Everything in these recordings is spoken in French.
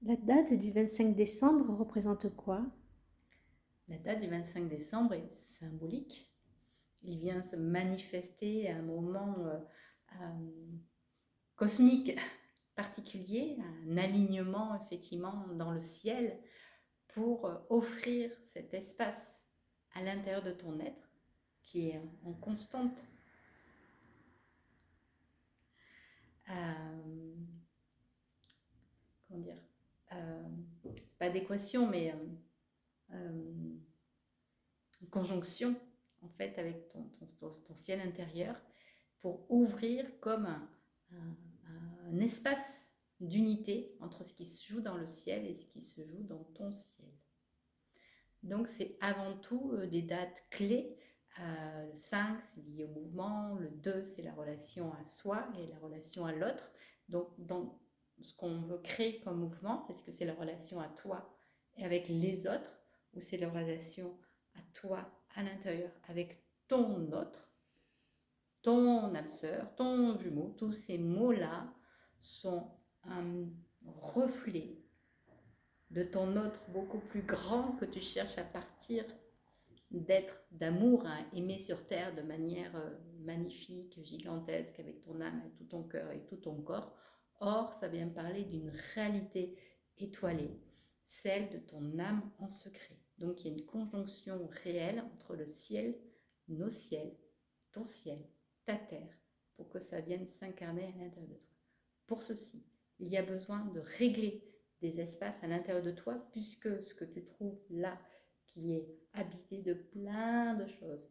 La date du 25 décembre représente quoi? La date du 25 décembre est symbolique. Il vient se manifester à un moment cosmique particulier, un alignement effectivement dans le ciel pour offrir cet espace à l'intérieur de ton être qui est en constante euh, comment dire, euh, c'est pas adéquation, mais conjonction en fait avec ton ciel intérieur pour ouvrir comme un espace d'unité entre ce qui se joue dans le ciel et ce qui se joue dans ton ciel. Donc c'est avant tout des dates clés. Le 5, c'est lié au mouvement. Le 2, c'est la relation à soi et la relation à l'autre. Donc dans ce qu'on veut créer comme mouvement, est-ce que c'est la relation à toi et avec les autres, ou c'est la relation à toi à l'intérieur avec ton autre, ton âme sœur, ton jumeau? Tous ces mots-là sont un reflet de ton autre beaucoup plus grand que tu cherches à partir d'être, d'amour, hein, aimé sur terre de manière magnifique, gigantesque, avec ton âme, avec tout ton cœur et tout ton corps. Or, ça vient parler d'une réalité étoilée, celle de ton âme en secret. Donc, il y a une conjonction réelle entre le ciel, nos ciels, ton ciel, ta terre, pour que ça vienne s'incarner à l'intérieur de toi. Pour ceci, il y a besoin de régler des espaces à l'intérieur de toi, puisque ce que tu trouves là, qui est habité de plein de choses,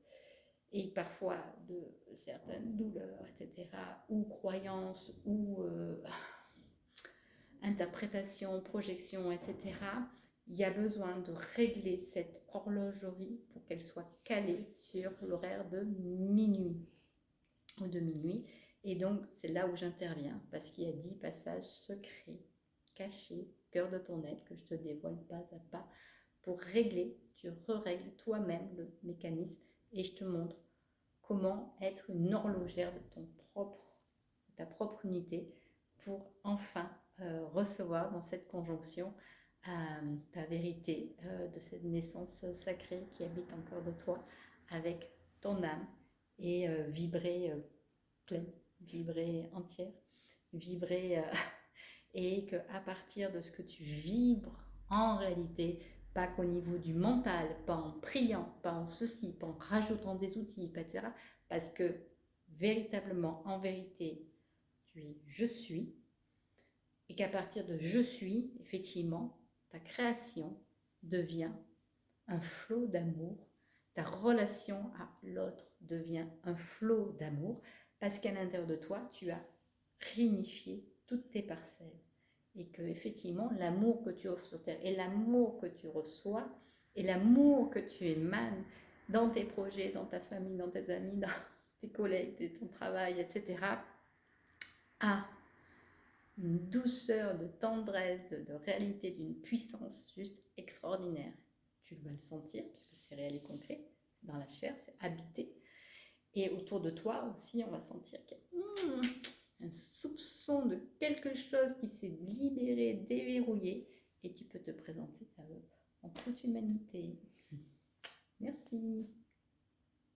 et parfois de certaines douleurs, etc., ou croyances, ou interprétations, projections, etc., il y a besoin de régler cette horlogerie pour qu'elle soit calée sur l'horaire de minuit ou de minuit. Et donc, c'est là où j'interviens, parce qu'il y a 10 passages secrets, cachés, cœur de ton être, que je te dévoile pas à pas, pour régler, tu règles toi-même le mécanisme, et je te montre comment être une horlogère de ta propre unité, pour enfin recevoir dans cette conjonction ta vérité de cette naissance sacrée qui habite encore de toi avec ton âme, et vibrer pleine, vibrer entière, vibrer et qu'à partir de ce que tu vibres en réalité, pas qu'au niveau du mental, pas en priant, pas en ceci, pas en rajoutant des outils, etc. Parce que véritablement, en vérité, tu es je suis, et qu'à partir de je suis, effectivement, ta création devient un flot d'amour, ta relation à l'autre devient un flot d'amour, parce qu'à l'intérieur de toi, tu as réunifié toutes tes parcelles. Et que effectivement, l'amour que tu offres sur terre et l'amour que tu reçois et l'amour que tu émanes dans tes projets, dans ta famille, dans tes amis, dans tes collègues, dans ton travail, etc., a une douceur, de tendresse, de réalité, d'une puissance juste extraordinaire. Tu vas le sentir, puisque c'est réel et concret, c'est dans la chair, c'est habité. Et autour de toi aussi, on va sentir qu'il y a un soupçon de quelque chose qui s'est libéré, déverrouillé, et tu peux te présenter à eux en toute humanité. Merci.